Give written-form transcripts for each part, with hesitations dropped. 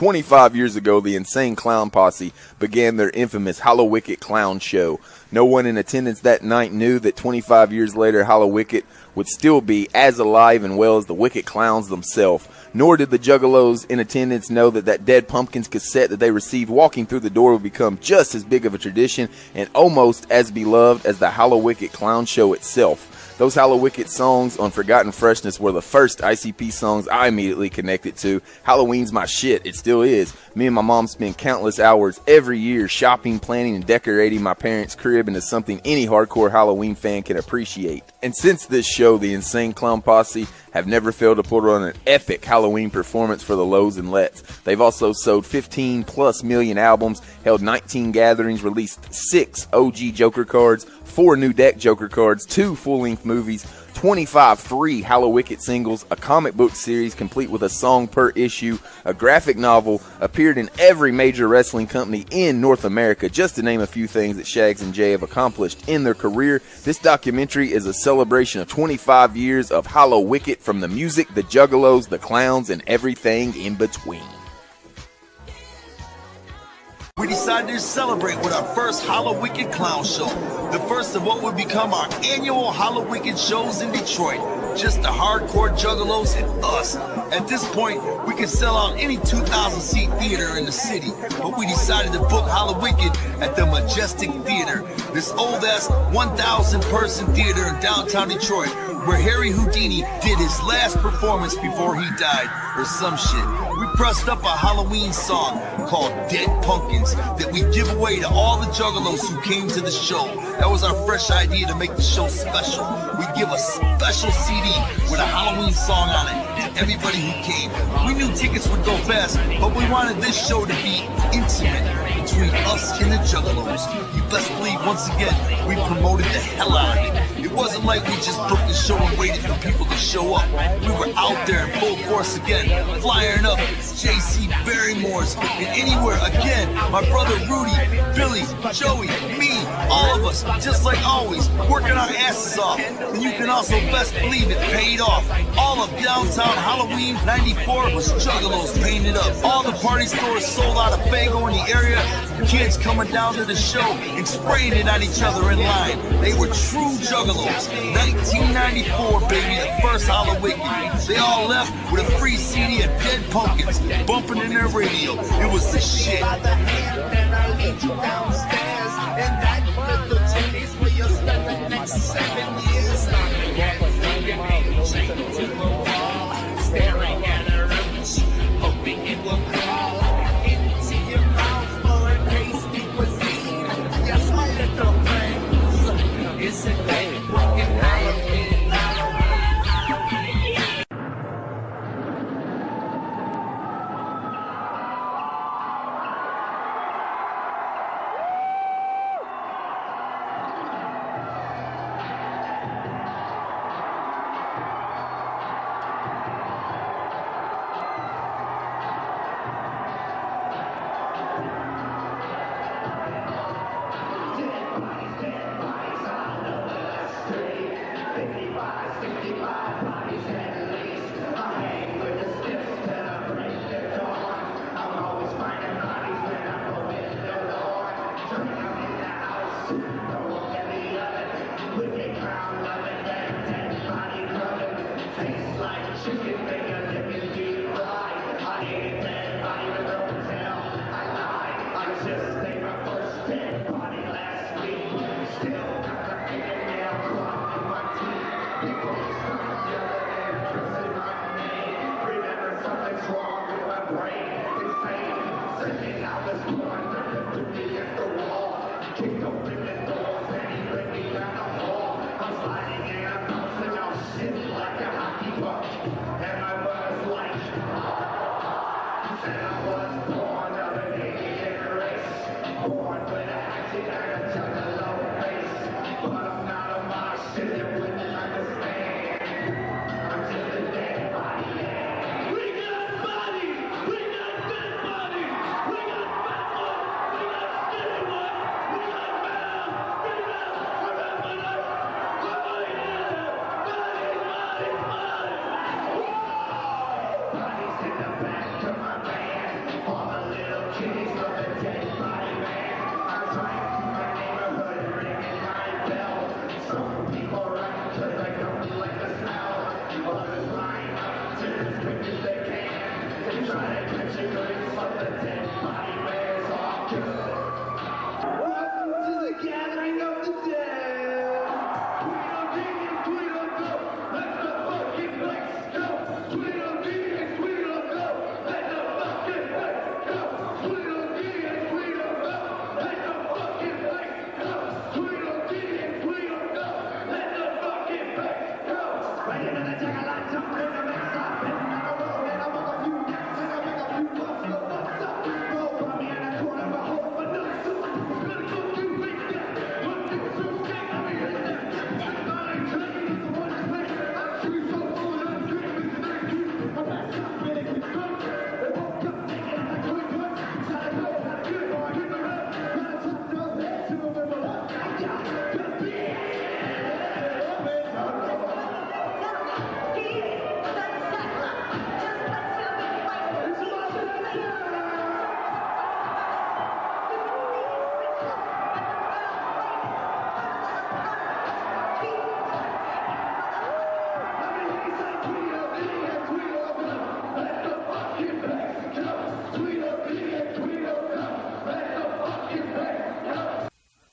25 years ago, the Insane Clown Posse began their infamous Hallowicked clown show. No one in attendance that night knew that 25 years later, Hallowicked would still be as alive and well as the Wicked Clowns themselves. Nor did the Juggalos in attendance know that that Dead Pumpkins cassette that they received walking through the door would become just as big of a tradition and almost as beloved as the Hallowicked clown show itself. Those Hallowicked songs on Forgotten Freshness were the first ICP songs I immediately connected to. Halloween's my shit. It still is. Me and my mom spend countless hours every year shopping, planning, and decorating my parents' crib into something any hardcore Halloween fan can appreciate. And since this show, the Insane Clown Posse have never failed to put on an epic Halloween performance for the lows and lets. They've also sold 15+ million albums, held 19 gatherings, released 6 OG Joker cards, 4 new deck Joker cards, 2 full-length movies, 25 free Hallowicked singles, a comic book series complete with a song per issue, a graphic novel, appeared in every major wrestling company in North America, just to name a few things that Shags and Jay have accomplished in their career. This documentary is a celebration of 25 years of Hallowicked, from the music, the Juggalos, the clowns, and everything in between. We decided to celebrate with our first Hallowicked clown show, the first of what would become our annual Hallowicked shows in Detroit. Just the hardcore Juggalos and us. At this point, we could sell out any 2,000-seat theater in the city, but we decided to book Hallowicked at the Majestic Theater, this old-ass 1,000-person theater in downtown Detroit, where Harry Houdini did his last performance before he died, or some shit. We pressed up a Halloween song called Dead Pumpkins that we give away to all the Juggalos who came to the show. That was our fresh idea to make the show special. We give a special CD with a Halloween song on it to everybody who came. We knew tickets would go fast, but we wanted this show to be intimate between us and the Juggalos. You best believe, once again, we promoted the hell out of it. It wasn't like we just booked the show and waited for people to show up. We were out there in full force again, flying up JC Barrymore's and anywhere again. My brother Rudy, Billy, Joey, me, all of us, just like always, working our asses off. And you can also best believe it paid off. All of downtown Halloween 94 was Juggalos painted up. All the party stores sold out of Fago in the area. Kids coming down to the show and spraying it on each other in line. They were true Juggalos. 1994, baby, the first Hallowicked. They all left with a free CD of Dead Pumpkins bumping in their radio. It was the shit. Staring at a roach, hoping it will crawl into your mouth for a tasty cuisine. Yes, my little friends, it's a great broken Halloween.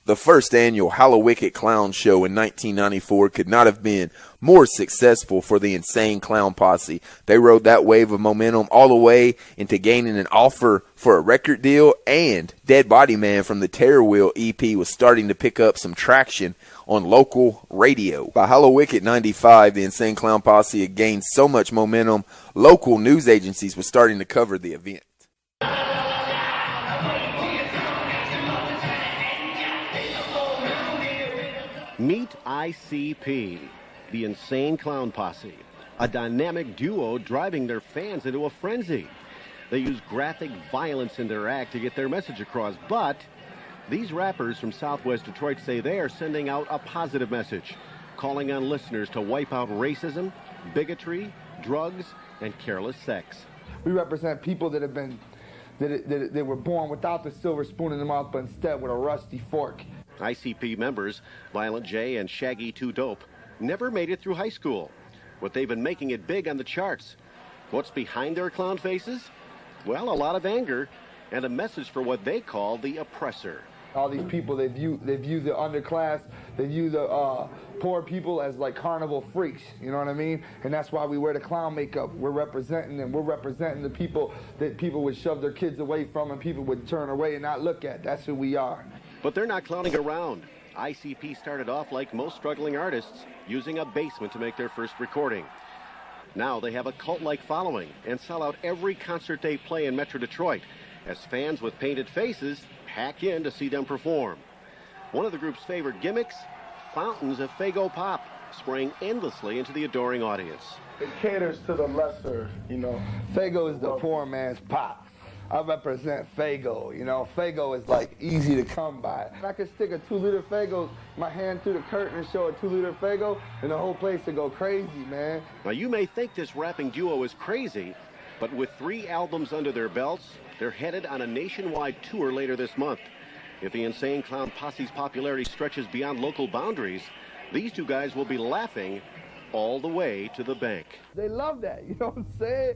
The first annual Hallowicked Clown Show in 1994 could not have been more successful for the Insane Clown Posse. They rode that wave of momentum all the way into gaining an offer for a record deal, and Dead Body Man from the Terror Wheel EP was starting to pick up some traction on local radio. By Hallowicked 95, the Insane Clown Posse had gained so much momentum, local news agencies were starting to cover the event. Meet ICP, the Insane Clown Posse, a dynamic duo driving their fans into a frenzy. They use graphic violence in their act to get their message across, but these rappers from Southwest Detroit say they are sending out a positive message, calling on listeners to wipe out racism, bigotry, drugs, and careless sex. We represent people that have been, that were born without the silver spoon in their mouth, but instead with a rusty fork. ICP members, Violent J and Shaggy 2 Dope, never made it through high school, but they've been making it big on the charts. What's behind their clown faces? Well, a lot of anger and a message for what they call the oppressor. All these people, they view the underclass, they view the poor people as like carnival freaks, you know what I mean? And that's why we wear the clown makeup. We're representing them. We're representing the people that people would shove their kids away from and people would turn away and not look at. That's who we are. But they're not clowning around. ICP started off like most struggling artists, using a basement to make their first recording. Now they have a cult-like following and sell out every concert they play in Metro Detroit, as fans with painted faces pack in to see them perform. One of the group's favorite gimmicks, fountains of Faygo pop, spraying endlessly into the adoring audience. It caters to the lesser, you know. Faygo is the poor man's pop. I represent Faygo, you know. Faygo is like easy to come by. I could stick a 2-liter Faygo, my hand through the curtain and show a 2-liter Faygo, and the whole place would go crazy, man. Now you may think this rapping duo is crazy, but with 3 albums under their belts, they're headed on a nationwide tour later this month. If the Insane Clown Posse's popularity stretches beyond local boundaries, these two guys will be laughing all the way to the bank. They love that, you know what I'm saying?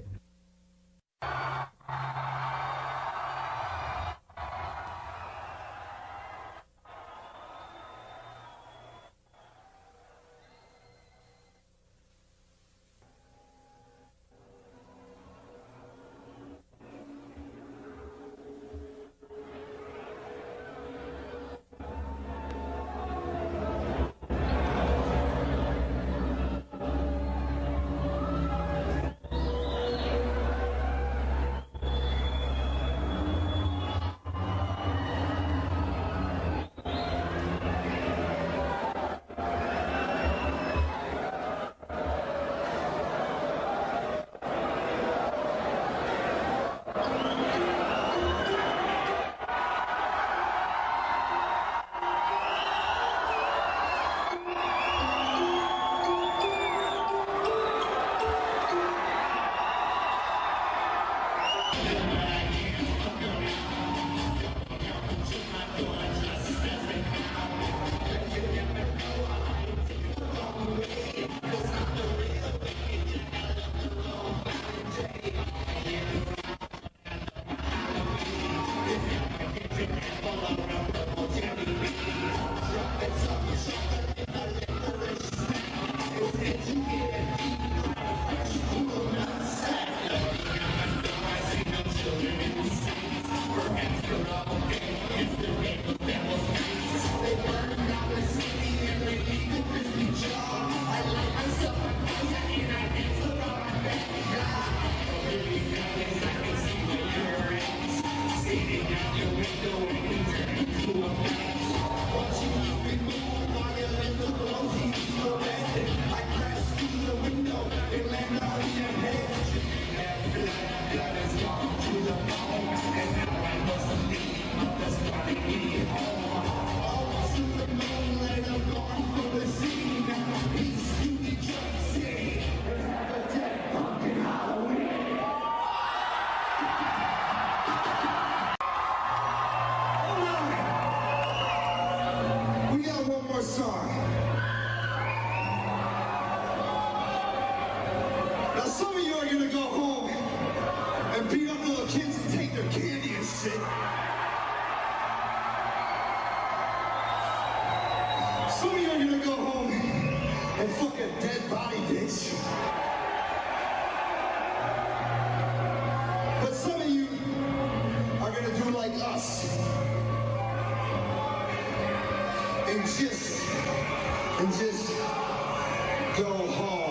go home.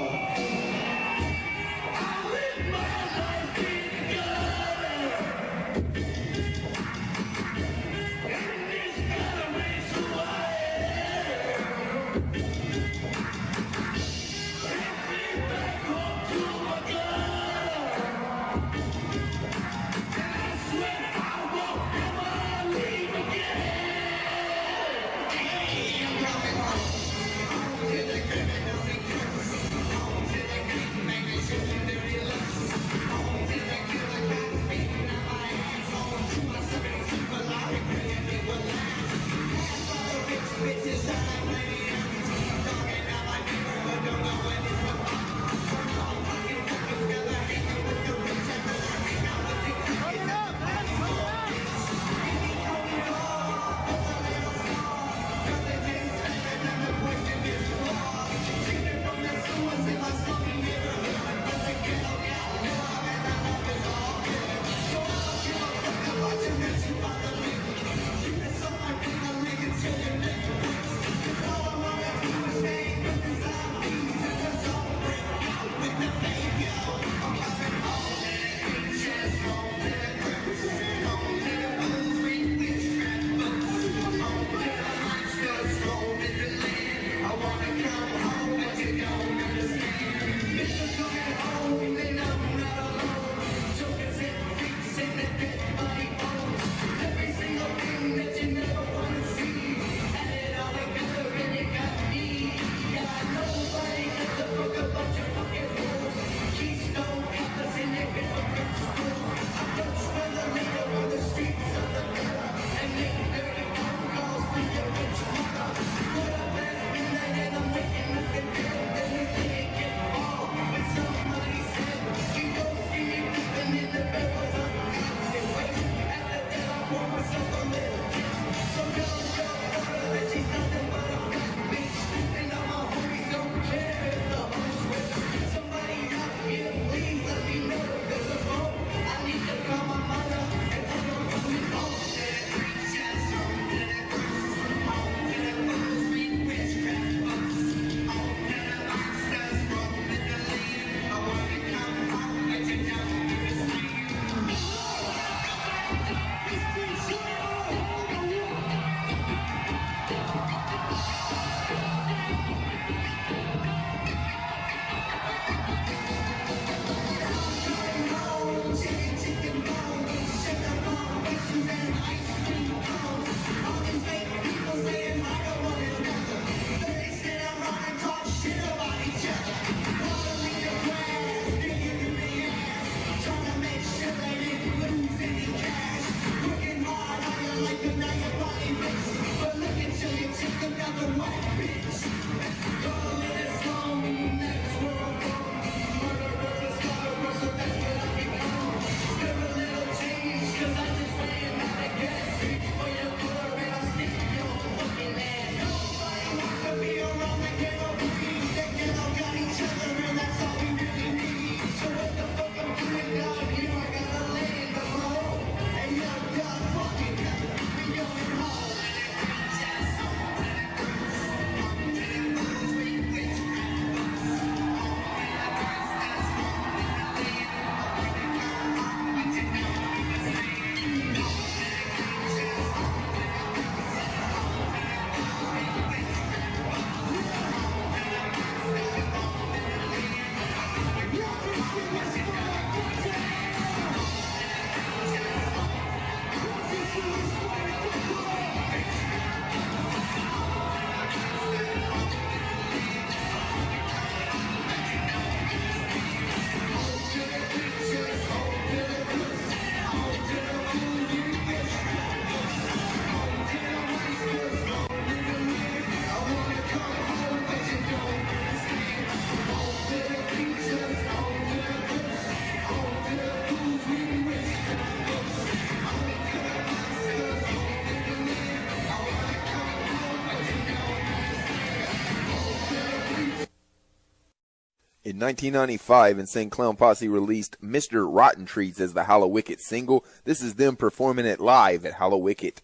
In 1995, Insane Clown Posse released Mr. Rotten Treats as the Hallowicked single. This is them performing it live at Hallowicked.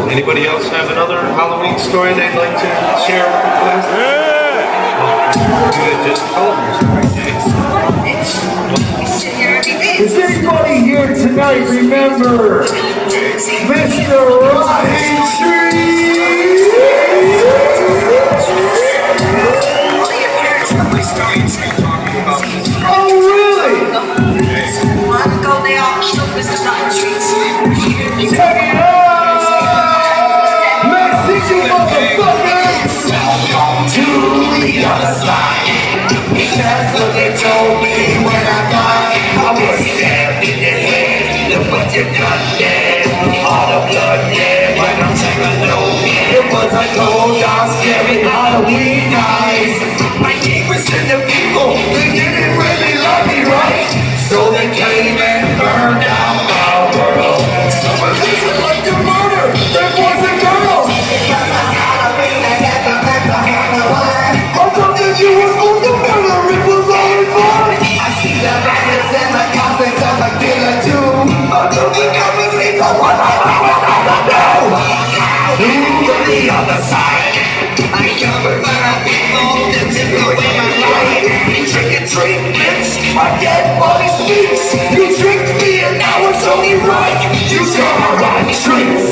Anybody else have another Halloween story they'd like to share with the class? Yeah! Just told Does anybody here tonight remember Mr. Rotten Treats? Oh, really? Long ago, they all killed Mr. Rotten Treats. Check it out! Mexican motherfuckers! To the other side. That's what they told me when I died. I was stabbed in the head. Look what you done, yeah. All the blood, yeah. When I'm taking low, it was a cold, dark, scary Halloween night. My neighbors and the people, they didn't really love me right. So they came and burned down my world. Some of these were like to murder their boys and girls. I thought that you were supposed to murder, it was only fun. I see the bandits and the cops and the killer too. I don't think I'm a legal one. To the other side. I covered my people to take away my life. Trick and treatments, my dead body speaks. You tricked me and now it's only right. You saw my rotten treats.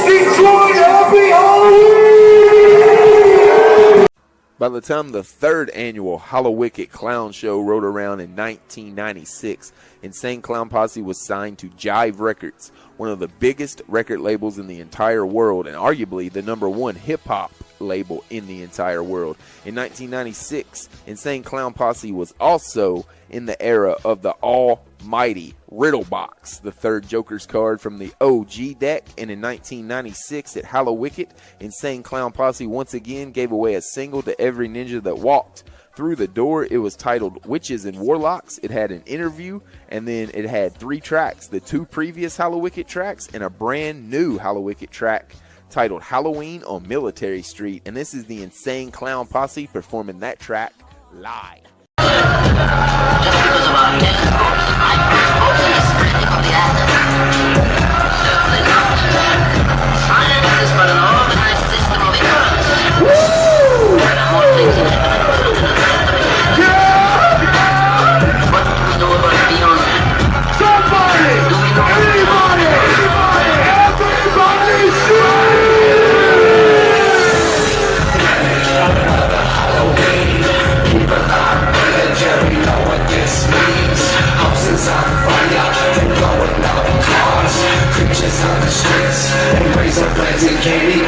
Detroit, happy Halloween! By the time the third annual Hallowicked Clown Show rolled around in 1996, Insane Clown Posse was signed to Jive Records, one of the biggest record labels in the entire world and arguably the #1 hip-hop label in the entire world. In 1996, Insane Clown Posse was also in the era of the almighty Riddle Box, the third Joker's card from the OG deck, and in 1996 at Hallowicked, Insane Clown Posse once again gave away a single to every ninja that walked through the door. It was titled Witches and Warlocks. It had an interview, and then it had 3 tracks, the 2 previous Hallowicked tracks and a brand new Hallowicked track titled Halloween on Military Street. And this is the Insane Clown Posse performing that track live.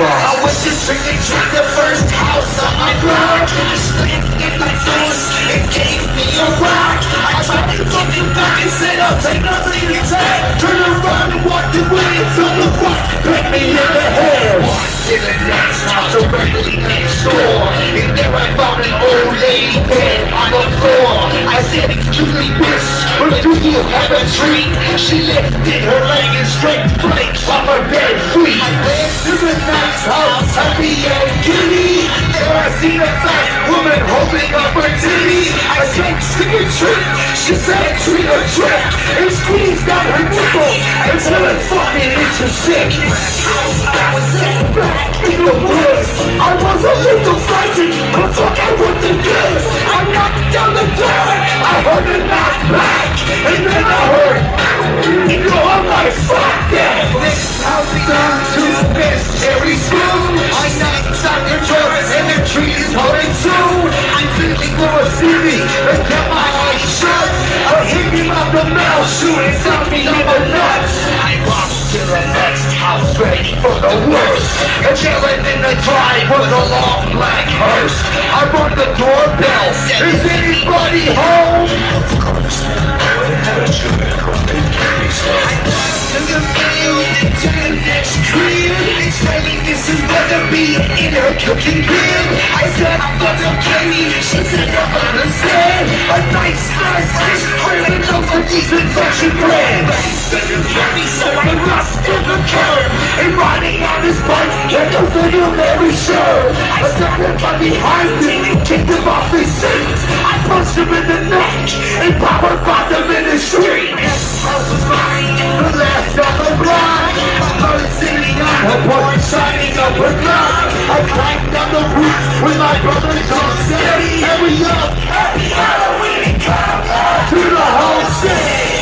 I went to trick and treat the first house on my block. I spit in my face, it gave me a rock. I tried to give it back and said I'll take nothing to take. Turn around and walked away until the rock hit me in the head. Walked in the next house directly next door, and there I found an old lady dead on the floor. I said, excuse me miss, but do you have a treat? She lifted her leg and straight flakes off her dead feet. I ran to the next house, happy and giddy. There I seen a fat woman holding up her titty. I said, stick and treat. She said, treat or trick, and squeezed out her nipple until it fucking itches sick. I was sitting back in the woods. I was a little frightened, but fuck, I want the goods. I knocked down the door, I heard a knock back, and then I heard, you know, I'm like, fuck that. This house down to this Harry School. I knocked on the door, and the tree is holding too. I really wanna see me, and kept my eyes shut. I hit him out the mouth, shooting something in the nuts. I walked to the next house, ready for the worst. And chilling in the drive was a long black hearse. I rung the doorbell, is anybody home? Of course, I had a sugar coated candy store. I walked to the field into the next crib, explaining this is gonna be in her cooking bin. I said I'm gonna candy, she said I understand. A nice fish grilling over decent Russian bread. So I rushed to the curb and riding on his bike like a little Mary Sure. I started by behind him, kicked him off his seat. I punched him in the neck, and Power found him in the street. The last on the block, I'm sitting on a board shining up her block. I climbed on the roof with my brother John Steady, and we yelled, Happy Halloween, come to the whole city.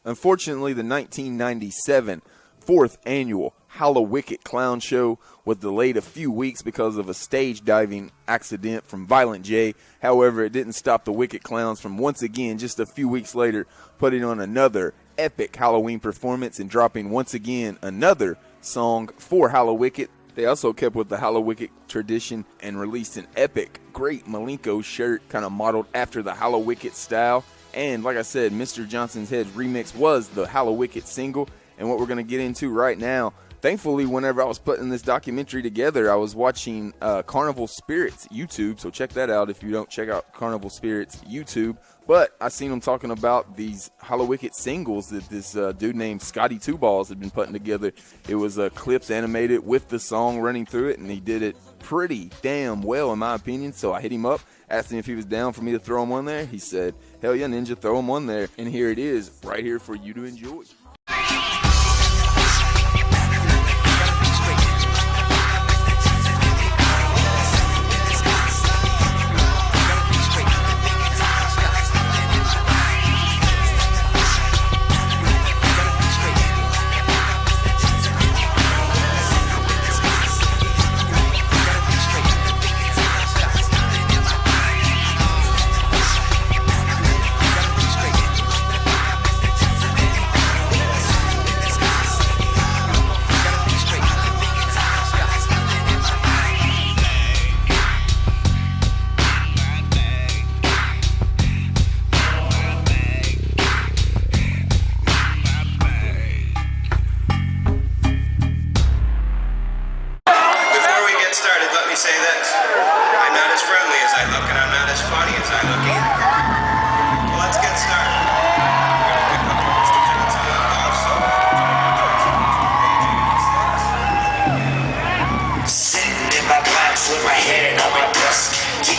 Unfortunately, the 1997 fourth annual Hallowicked Clown Show was delayed a few weeks because of a stage diving accident from Violent J. However, it didn't stop the Wicked Clowns from once again, just a few weeks later, putting on another epic Halloween performance and dropping once again another song for Hallowicked. They also kept with the Hallowicked tradition and released an epic, great Malenko shirt kind of modeled after the Hallowicked style. And like I said, Mr. Johnson's Head remix was the Hallowicked single. And what we're going to get into right now, thankfully, whenever I was putting this documentary together, I was watching Carnival Spirits YouTube. So check that out if you don't check out Carnival Spirits YouTube. But I seen them talking about these Hallowicked singles that this dude named Scotty Two Balls had been putting together. It was clips animated with the song running through it, and he did it pretty damn well in my opinion. So I hit him up, asked him if he was down for me to throw him on there. He said, hell yeah, Ninja, throw him on there. And here it is, right here for you to enjoy.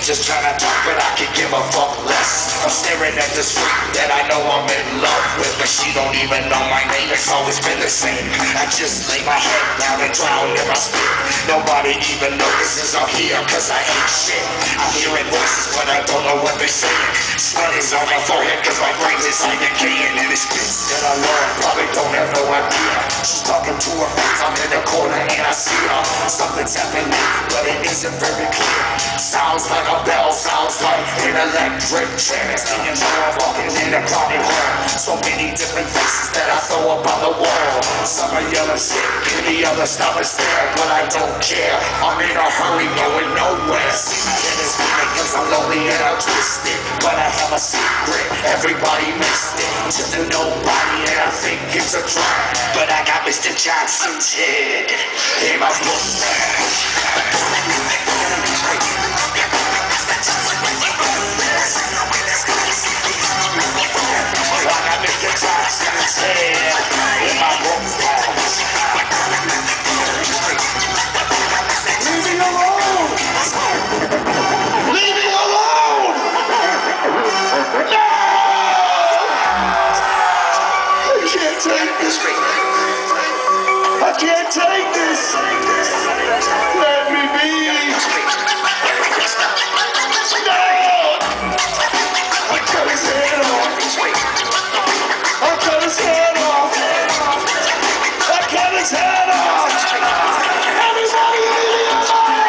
Just trying to talk, but I could give a fuck less. I'm staring at this freak that I know I'm in love with, but she don't even know my name. It's always been the same. I just lay my head down and drown in my spit. Nobody even notices I'm here, cause I ain't shit. I'm hearing voices, but I don't know what they're saying. Sweat is on my forehead, cause my brain is like decaying. And this bitch that I love probably don't have no idea. She's talking to her friends, I'm in the corner and I see her. Something's happening, but it isn't very clear. Sounds like a bell, sounds like an electric chair. Singing more, walking in a crowded hall. So many different faces that I throw up on the wall. Some are yelling sick, and the others stop and stare. But I don't care, I'm in a hurry, going nowhere. See me in this minute, cause I'm lonely and I'm twisted. But I have a secret, everybody missed it. Just a nobody, and I think it's a trap. But I got Mr. Johnson's head in my book. I can't take this. Let me be. No. I cut his head off. I cut his head off. I cut his head off. Everybody leave me alone.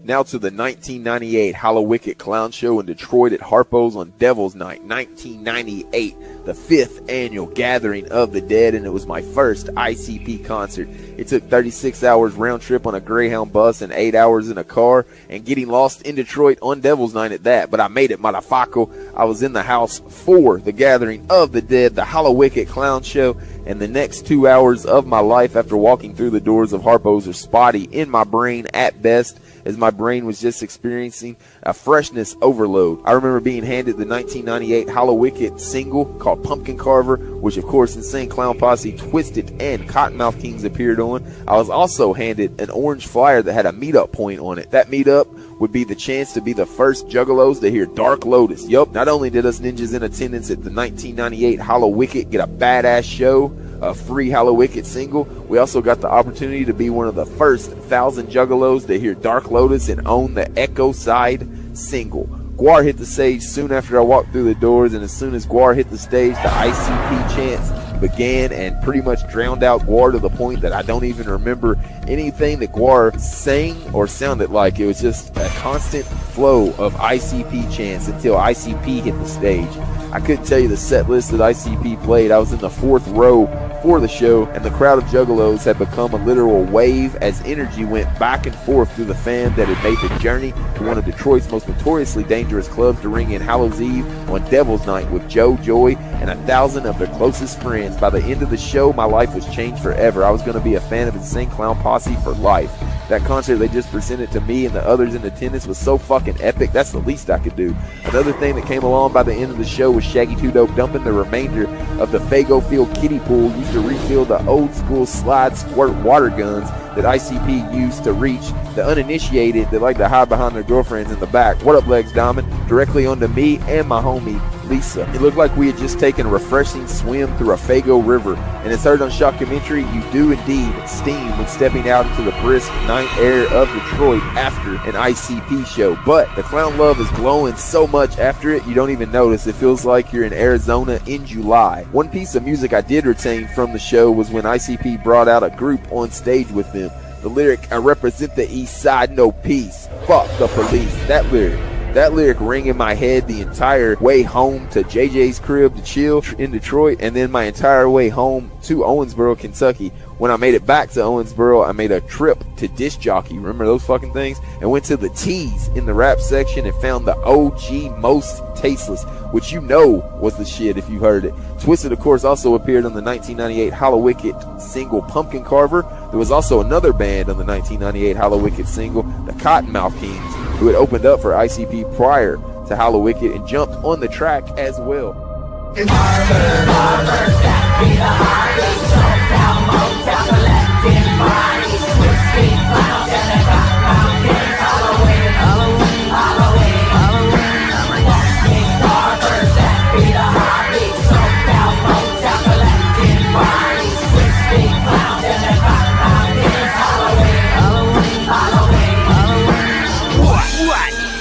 Now to the 1998 Hallowicked Clown Show in Detroit at Harpo's on Devil's Night. 1998, the 5th annual Gathering of the Dead, and it was my first ICP concert. It took 36 hours round trip on a Greyhound bus and 8 hours in a car, and getting lost in Detroit on Devil's Night at that. But I made it, motherfucker. I was in the house for the Gathering of the Dead, the Hallowicked Clown Show, and the next 2 hours of my life after walking through the doors of Harpo's are spotty in my brain at best, as my brain was just experiencing a freshness overload. I remember being handed the 1998 Hallowicked single called Pumpkin Carver, which of course Insane Clown Posse, Twisted, and Cottonmouth Kings appeared on. I was also handed an orange flyer that had a meetup point on it. That meetup would be the chance to be the first Juggalos to hear Dark Lotus. Yup, not only did us ninjas in attendance at the 1998 Hallowicked get a badass show, a free Hallowicked single, we also got the opportunity to be one of the first 1,000 Juggalos to hear Dark Lotus and own the Echo Side single. Guar hit the stage soon after I walked through the doors, and as soon as Guar hit the stage, the ICP chants began and pretty much drowned out Guar to the point that I don't even remember anything that Guar sang or sounded like. It was just a constant flow of ICP chants until ICP hit the stage. I couldn't tell you the set list that ICP played. I was in the 4th row for the show, and the crowd of Juggalos had become a literal wave as energy went back and forth through the fan that had made the journey to one of Detroit's most notoriously dangerous clubs to ring in Hallows Eve on Devil's Night with Joe, Joy, and 1,000 of their closest friends. By the end of the show, my life was changed forever. I was going to be a fan of Insane Clown Posse for life. That concert they just presented to me and the others in attendance was so fucking epic, that's the least I could do. Another thing that came along by the end of the show was Shaggy 2 Dope dumping the remainder of the Fago Field kiddie pool used to refill the old school slide squirt water guns that ICP used to reach the uninitiated that like to hide behind their girlfriends in the back. What up, Legs Diamond? Directly onto me and my homie Lisa. It looked like we had just taken a refreshing swim through a Fago river, and as heard on Shockumentary, you do indeed steam when stepping out into the brisk night air of Detroit after an ICP show. But the clown love is glowing so much after it, you don't even notice. It feels like you're in Arizona in July. One piece of music I did retain from the show was when ICP brought out a group on stage with them. The lyric, "I represent the East Side, no peace. Fuck the police." That lyric rang in my head the entire way home to JJ's crib to chill in Detroit, and then my entire way home to Owensboro, Kentucky. When I made it back to Owensboro, I made a trip to Disc Jockey, remember those fucking things? And went to the T's in the rap section and found the OG Most Tasteless, which you know was the shit if you heard it. Twisted, of course, also appeared on the 1998 Hallowicked single Pumpkin Carver. There was also another band on the 1998 Hallowicked single, the Cottonmouth Kings, who had opened up for ICP prior to Hallowicked and jumped on the track as well.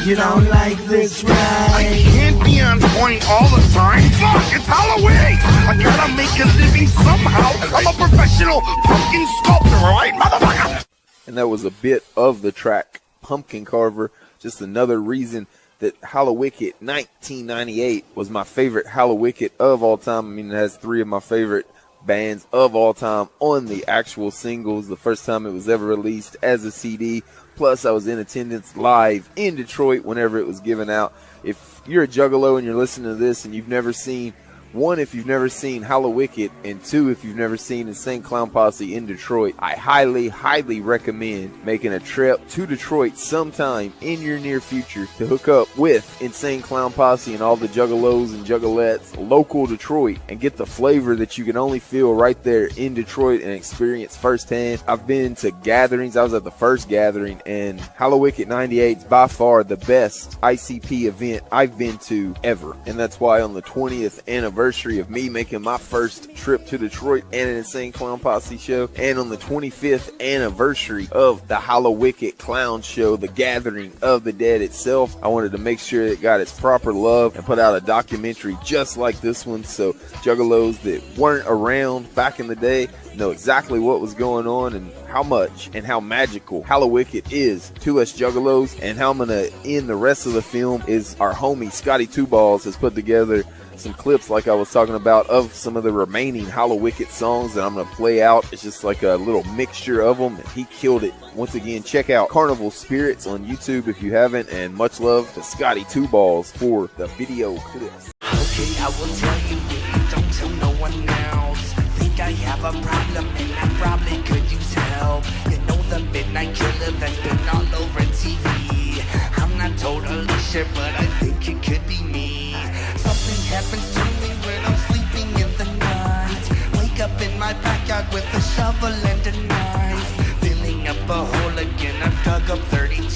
You don't like this, right? I can't be on point all the time. Fuck, it's Halloween. I gotta make a living somehow. I'm a professional pumpkin sculptor, alright, motherfucker? And that was a bit of the track Pumpkin Carver. Just another reason that Hallowicked 1998 was my favorite Hallowicked of all time. I mean, it has 3 of my favorite bands of all time on the actual singles. The first time it was ever released as a CD. Plus, I was in attendance live in Detroit whenever it was given out. If you're a Juggalo and you're listening to this and you've never seen, 1, if you've never seen Hallowicked, and 2, if you've never seen Insane Clown Posse in Detroit, I highly, highly recommend making a trip to Detroit sometime in your near future to hook up with Insane Clown Posse and all the Juggalos and Juggalettes local Detroit and get the flavor that you can only feel right there in Detroit and experience firsthand. I've been to gatherings. I was at the first gathering, and Hallowicked 98 is by far the best ICP event I've been to ever. And that's why on the 20th anniversary anniversary of me making my first trip to Detroit and an Insane Clown Posse show, and on the 25th anniversary of the Hallowicked Clown Show, the gathering of the dead itself. I wanted to make sure it got its proper love and put out a documentary just like this one, so juggalos that weren't around back in the day know exactly what was going on and how much and how magical Hallowicked is to us juggalos. And how I'm gonna end the rest of the film is our homie Scotty Two Balls has put together some clips, like I was talking about, of some of the remaining Hallowicked songs that I'm going to play out. It's just like a little mixture of them, and he killed it. Once again, check out Carnival Spirits on YouTube if you haven't, and much love to Scotty Two Balls for the video clips. Okay, I will tell you if you don't tell no one else. Think I have a problem and I probably could use help. You know the midnight killer that's been all over TV. I'm not totally sure, but I think it could be me. Something happens to me when I'm sleeping in the night. Wake up in my backyard with a shovel and a knife. Filling up a hole again, I've dug up 32.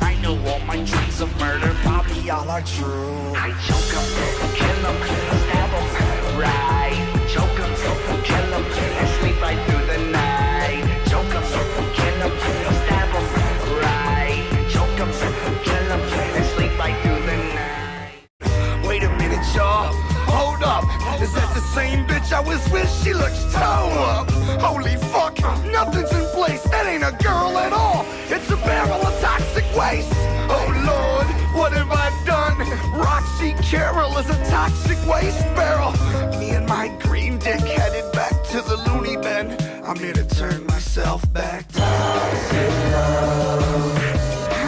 I know all my dreams of murder probably all are true. I choke 'em, kill 'em, stab 'em, right. Choke 'em, kill 'em, and sleep right through the night. Choke 'em, kill 'em, stab 'em, right. Choke 'em, kill 'em, and sleep right through the night. Wait a minute, y'all. Hold up. Is that the same bitch I was with? She looks toe up. Holy fuck. Nothing's in place. That ain't a girl at all. It's a barrel of toxic waste. Oh Lord, what have I done? Roxy Carroll is a toxic waste barrel. Me and my green dick headed back to the loony bin. I'm here to turn myself back to toxic love.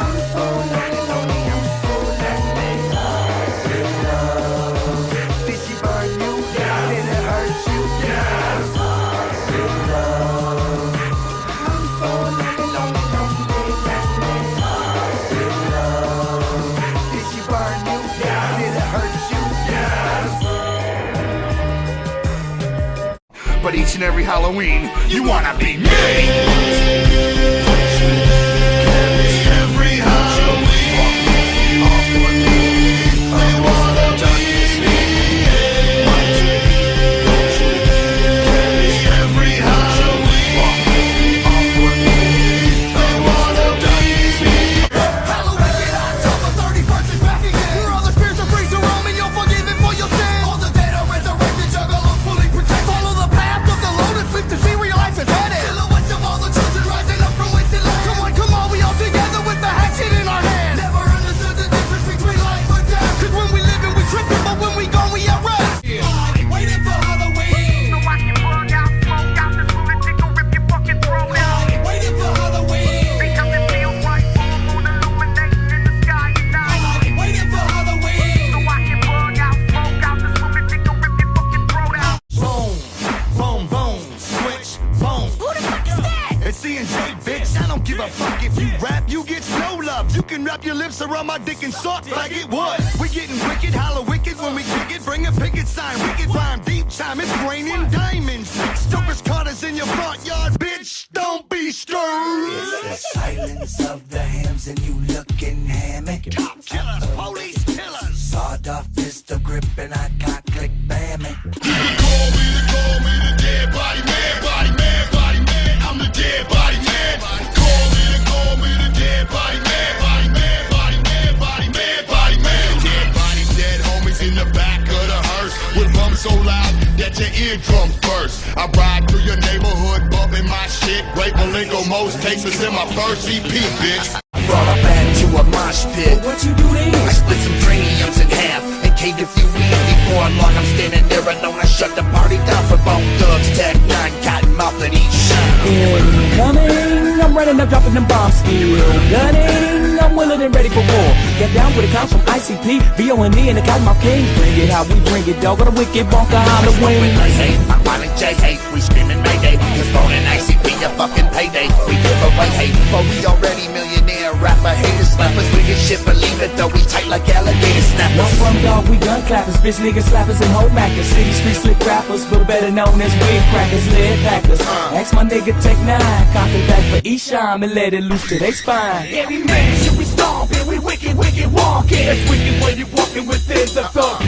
I'm so lonely, lonely, I'm so lonely. Toxic love. Did she burn you? Yeah. Did it hurt you? Yeah. Toxic love. I'm so lonely, lonely, lonely, lonely. Toxic love. Did she burn you? Yeah. Did it hurt you? Yeah. But each and every Halloween, you wanna be me. Every Halloween, they wanna be me. Every Halloween, they wanna be me. Hallowicked, October 31st is back again. Where all the spirits are free to roam and you're forgiven for your sins. All the dead are resurrected, juggalos fully protected. Follow the path of the lotus, sleep to see where your life is headed. Silhouettes of all the children rising up from wasteland. Come on, we all together with the hatchet in our hand. Never understood the difference between life or death. Cause when we live and we trippin', but when we gone we are rest. Waiting for Halloween. So I can bug out, smoke out this lunatic or rip your fucking throat out. Waiting for Halloween. Because it feels like full moon illuminating in the sky at night. Waiting for Halloween. So I can bug out, smoke out this lunatic or rip your fucking throat out. Boom, boom, boom, switch, boom. Who the fuck is that? It's C&J, bitch. I don't give a fuck if you rap, you get no love. You can wrap your lips around my dick and suck like it was. We getting wicked, Hallowicked when we kick it. Bring a picket sign, wicked rhyme, deep time. It's raining diamonds. Stokers Carter's in your front yard, bitch. Don't be scared. It's the silence of the hams and you looking hammy. Cop killers, police killers. Sawed off pistol grip and I got click bamming. Call me the dead body man, body man, body man. I'm the dead body man. Call me the dead body man, body man, body man, body man, body man. Dead bodies, dead homies in the back of the hearse with bums so loud that your eardrums burst. I ride through your neighborhood, bumping my shit. Great Malenko most cases in my first EP, bitch. I brought a band to a mosh pit. What you do then? I split some craniums in half and caved a few weeks before long. I'm standing there alone. I shut the party down for Bone Thugs, Tech 9, Cotton Mouth, and each shine. Incoming, I'm running up, dropping them bombs, still gunning. I'm willing and ready for war. Get down with the cops from ICP, VONE, and the Cottonmouth Kings. Bring it how we bring it, dog. Got a wicked bunker Halloween. I'm violent J-hate, we screaming Mayday. Cause Bone and ICP a fucking payday. We give away hate, but we already millionaire rapper. Haters slappers, we get shit, believe it though. We tight like alligator snappers. No from dog, we gun clappers, bitch niggas slappers and hoe mackers. City street slick rappers, but better known as wig crackers, lead packers. Ask my nigga Tech 9, cock it back for Esham and let it loose to they spine. Every man should be stomping, we wicked, wicked walking. That's wicked when you walking within the thug.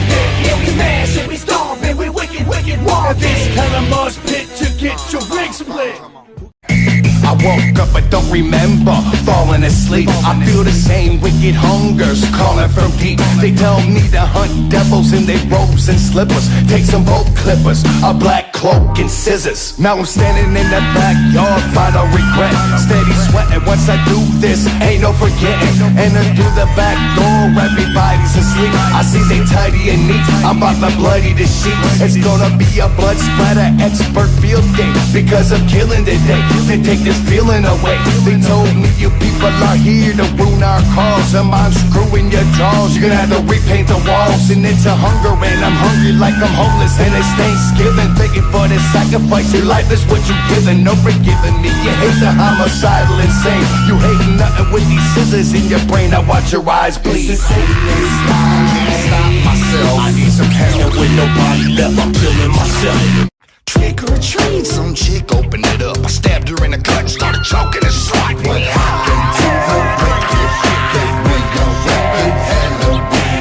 Every man should be stomping. woke up, I don't remember falling asleep. I feel the same wicked hungers calling from deep. They tell me to hunt devils in their robes and slippers. Take some bolt clippers, a black cloak and scissors. Now I'm standing in the backyard, final regret. Steady sweating once I do this, ain't no forgetting. And through the back door, everybody's asleep. I see they tidy and neat, I'm about to bloody the sheet. It's gonna be a blood splatter expert field day because I'm killing today to take this feeling away. They told me you people are here to ruin our cause, and I'm screwing your jaws. You're gonna have to repaint the walls, and it's a hunger, and I'm hungry like I'm homeless. And it's Thanksgiving, thanking for this sacrifice. Your life is what you giving, no forgiving me. You hate the homicidal insane. You hate nothing with these scissors in your brain. I watch your eyes bleed. Can't stop myself. I need some help. With nobody left, I'm killing myself. Trick or treat, some chick opened it up. I stabbed her in the gut and started choking and swiping. What happened to the wicked?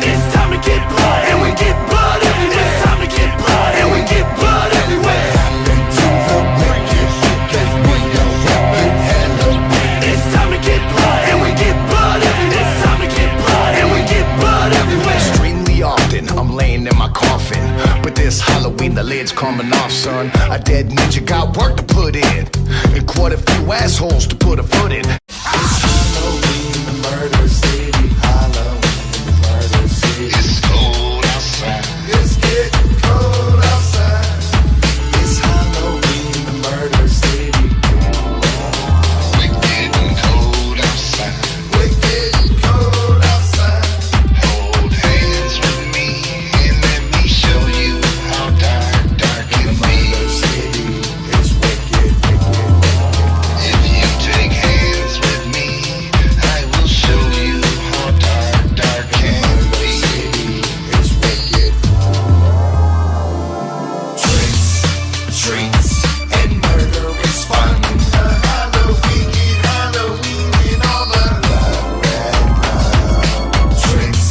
It's time to get blood, and we get blood everywhere. It's time to get blood, and we get blood everywhere. It's time to get blood, and we get blood everywhere. It's time to get blood, and we get blood everywhere. Extremely often, I'm laying in my coffin, but this Halloween the lid's coming off, son. A dead ninja got work to put in, and quite a few assholes to put a foot in. It's Halloween, the murder city. Halloween, the murder city. It's cold outside. It's getting cold outside. It's Halloween, the murder city. We're getting cold outside. We're getting cold outside. Hold hands with me and let me show you how dark can be. It's wicked, wicked. If you take hands with me, I will show you how dark can be. It's wicked. Tricks, treats, and murderous fun. Halloween and all the tricks,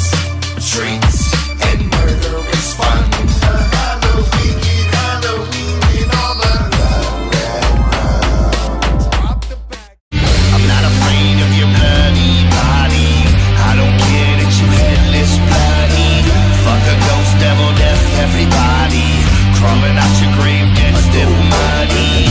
treats, and murderous fun. Halloween and all the I'm not afraid of your bloody body. I don't care that you headless bloody. Fuck a ghost, devil, death, everybody. Crawling out your grave, dead, stiff, muddy.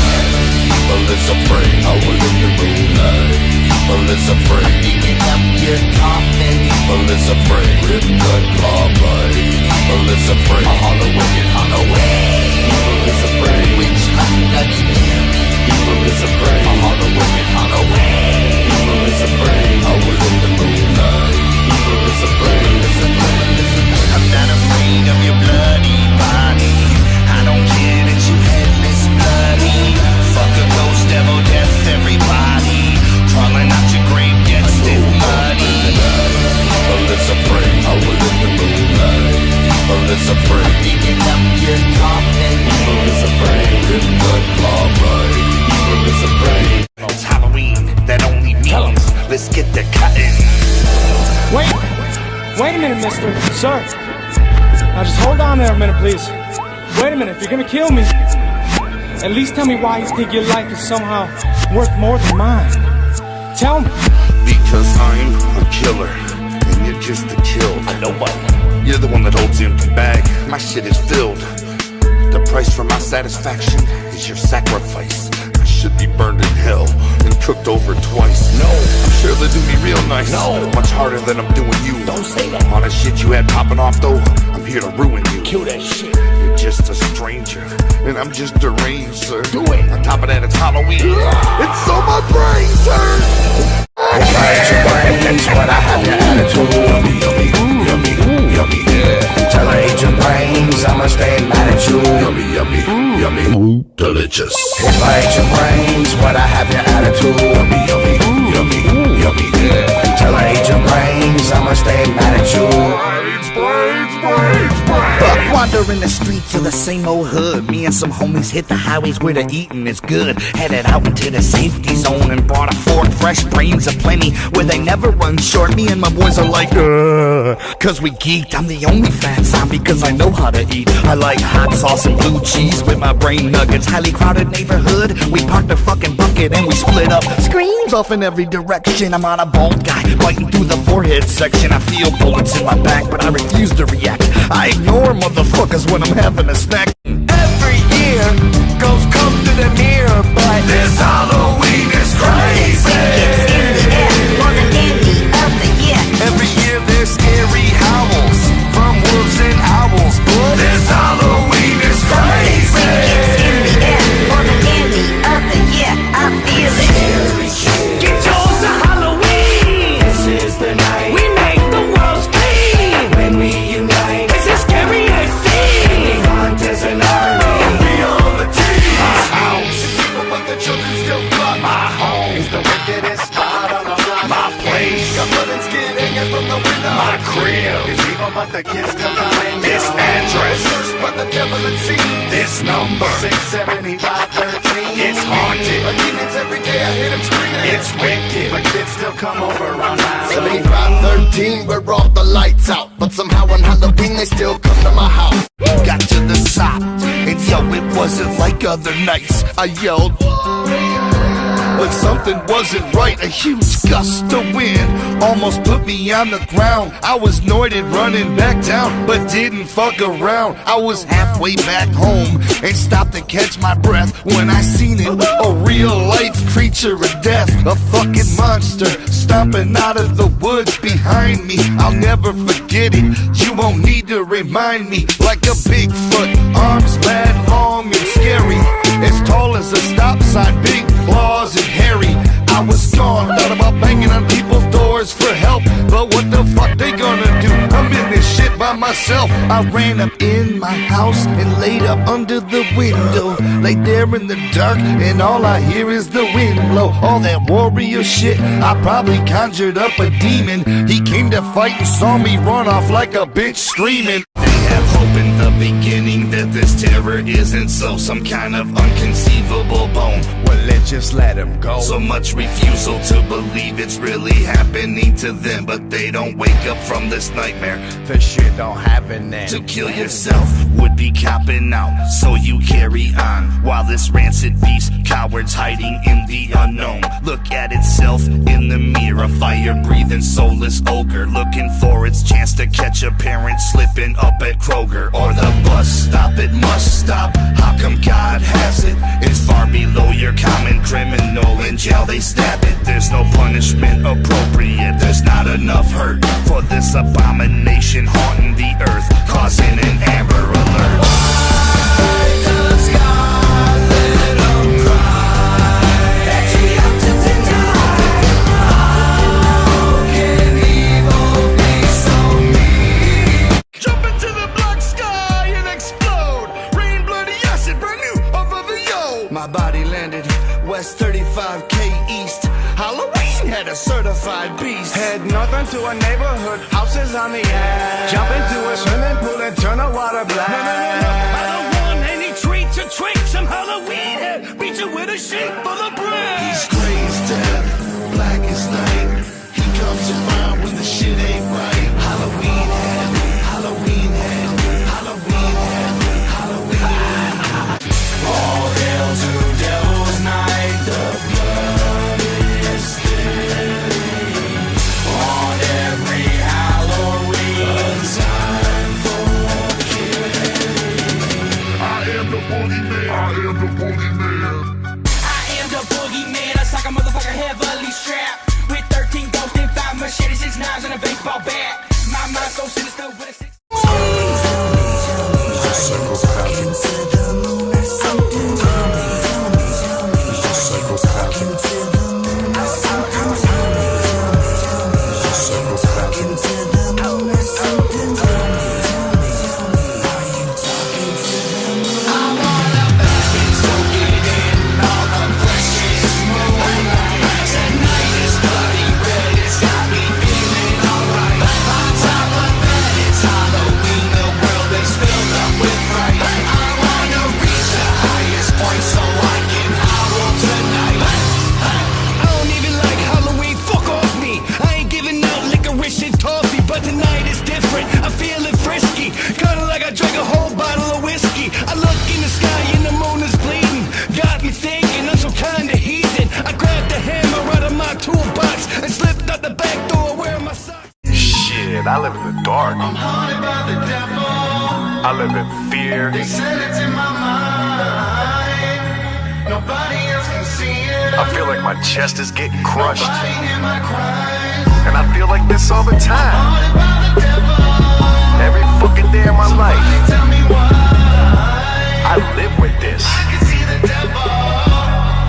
People is afraid, I will in the moonlight. People is afraid, digging up your coffin. People is afraid, rip, cut, claw, bite. People is afraid, a Hallowicked, Halloween. People is afraid, witch hunt, bloody Mary. People is afraid, a Hallowicked, Halloween. People is afraid, I will in the moonlight. People is afraid, I'm not afraid of your bloody body. I don't care that you headless bloody. Fuck a ghost, devil, death, everybody. Crawling out your grave, dead, stiff, muddy. People is afraid, I will in the moonlight. People is afraid, digging up your coffin. People is afraid, rip, cut, claw, bite. People is afraid. It's Halloween, that only means let's get the cutting. Wait a minute, mister. Sir. Now just hold on there a minute, please. Wait a minute, if you're gonna kill me, at least tell me why you think your life is somehow worth more than mine. Tell me. Because I'm a killer, and you're just a kill. I know what. You're the one that holds the empty bag. My shit is filled. The price for my satisfaction is your sacrifice. I should be burned in hell and cooked over twice. No, I'm sure they do me real nice. No, much harder than I'm doing you. Don't say that. All that shit you had popping off though, I'm here to ruin you. Kill that shit. You're just a stranger, and I'm just deranged, sir. Do it. On top of that, it's Halloween. It's on my brain, sir. If I ate your brains, but I have your attitude. Yummy, yummy, yummy, yummy, yeah. Tell her ate your brains, I'ma stay mad at you. Yummy, yummy, yummy, ooh, delicious. If I ate your brains, but I have your attitude. Yummy, yummy, yummy, yummy, yeah. Tell her ate your brains, I'ma stay mad at you. Brains, brains, brains, brains. One Wandering the streets of the same old hood. Me and some homies hit the highways where the eating is good. Headed out into the safety zone and brought a fork, fresh brains aplenty, where they never run short. Me and my boys are like, cause we geeked. I'm the only fat zombie cause I know how to eat. I like hot sauce and blue cheese with my brain nuggets. Highly crowded neighborhood, we parked a fucking bucket and we split up. Screams off in every direction. I'm on a bald guy biting through the forehead section. I feel bullets in my back but I refuse to react. I ignore motherfuckers when I'm having a snack. Every year, ghosts come to the mirror, but this Halloween is crazy. It's in the air, more than any of the year. Every year there's scary howls from wolves and owls, but this Halloween is crazy. It's in the air, more than any of the year. I feel it. Get yours to Halloween. This is the night we make the world scream. When we unite, it's as scary as scene. We hunt as an army. We on the team. My house is super, but the children still flock. My home is the wickedest spot on the block. My place, got blood and skin hanging from the window. My crib is evil, but the kids still come in. This address, cursed by the devil it seems. This number, 67513. It's haunted. Demons every day, I hear them screaming. It's wicked, but kids still come over around 7513, where all the lights out, but somehow on Halloween they still come to my house. Got to the top, and yo, it wasn't like other nights. I yelled, but something wasn't right. A huge gust of wind almost put me on the ground. I was anointed running back down, but didn't fuck around. I was halfway back home and stopped to catch my breath when I seen it. A real life creature of death, a fucking monster stomping out of the woods behind me. I'll never forget it. You won't need to remind me. Like a Bigfoot, arms mad long and scary, as tall as a stop sign, big claws and hairy. I was gone, thought about banging on people's doors for help, but what the fuck they gonna do? I'm in this shit by myself. I ran up in my house and laid up under the window, laid there in the dark, and all I hear is the wind blow. All that warrior shit, I probably conjured up a demon. He came to fight and saw me run off like a bitch screaming. have hope in the beginning that this terror isn't so some kind of unconceivable bone. Well, let's just let him go. So much refusal to believe it's really happening to them, but they don't wake up from this nightmare. The shit don't have an end. To kill yourself would be copping out, so you carry on while this rancid beast cowards hiding in the unknown. Look at itself in the mirror, fire-breathing soulless ogre, looking for its chance to catch a parent slipping up at Kroger or the bus stop. It must stop. How come God has it? It's far below your common criminal. In jail they stab it. There's no punishment appropriate. There's not enough hurt for this abomination haunting the earth, causing an Amber Alert. Why does God let them cry? They're too young to deny. How can evil be so mean? Jump into the black sky and explode. Rain bloody acid, brand new over the yo. My body landed west 35K east. Halloween had a certified beast. Head north into a neighborhood, houses on the edge. Jump into a swimming pool and turn the water black. No, I don't want any treats or tricks. I'm Halloween head, beat you with a shake full of bread. He's gray as death, black as night. He comes around when the shit ain't right. Halloween head, Halloween head, Halloween head, Halloween head. All hail to Devil's Night, the blood is spilling on every Halloween. Time for killing. I am the boogeyman. I am the boogeyman. I am the dark. I'm haunted by the devil. I live in fear. They said it's in my mind. Nobody else can see it. I feel like my chest is getting crushed. Nobody hear my cries. And I feel like this all the I'm time. haunted by the devil. Every fucking day of my Somebody life. tell me why. I live with this. I can see the devil.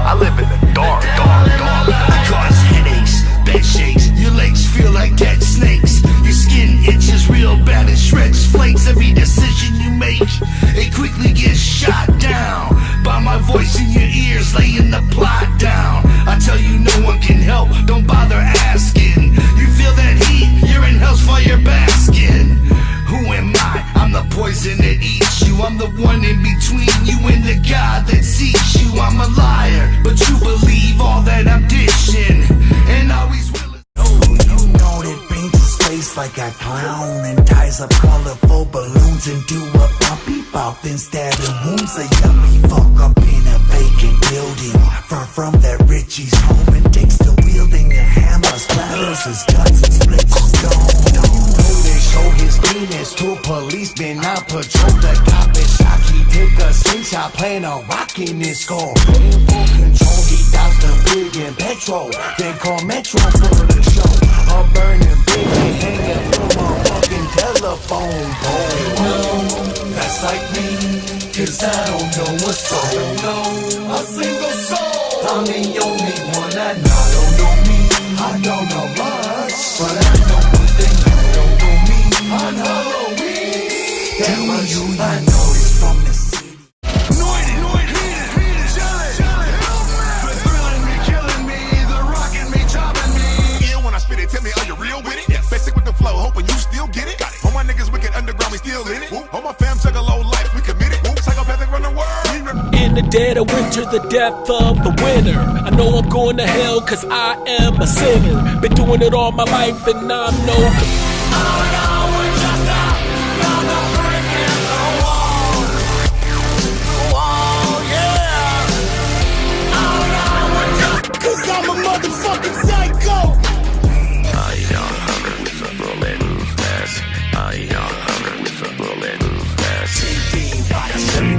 I live in the dark, dark, dark. It causes headaches, bed shakes, your legs feel like dead snakes. Your skin itches real bad, it shreds flakes. Every decision you make, it quickly gets shot down by my voice in your ears, laying the plot down. I tell you no one can help, don't bother asking. You feel that heat, you're in hell's fire basking. Who am I? I'm the poison that eats you. I'm the one in between you and the God that seeks you. I'm a liar, but you believe all that I'm dishing, and always willing. You know that paints his face like a clown and ties up colorful balloons and do a bumpy bop instead of wounds. A yummy fuck up in a vacant building, far from that Richie's home, and takes the wielding a hammer, splatters his guts and splits his dome. They show his penis to policemen on patrol. The cop is shocked. He take a slingshot, plan a rock in his skull. In full control, he doused the pig in petrol, then call Metro for the show. A burning baby hanging from a fucking telephone pole. No, that's like me, 'cause I don't know a soul. A single soul. I'm the only one I know. I don't know me, I don't know much, but I know one thing, you don't know me. On Halloween, that much I know is from the city. Tell me, are you real with it? Yes. Basic with the flow, hoping you still get it. Got it. All my niggas wicked underground, we still in it. Woo. All my fam took a low life, we committed. Woo. Psychopathic run the world. In the dead of winter, the death of the winter. I know I'm going to hell 'cause I am a sinner. Been doing it all my life and I'm no. I'm a motherfucking psycho. I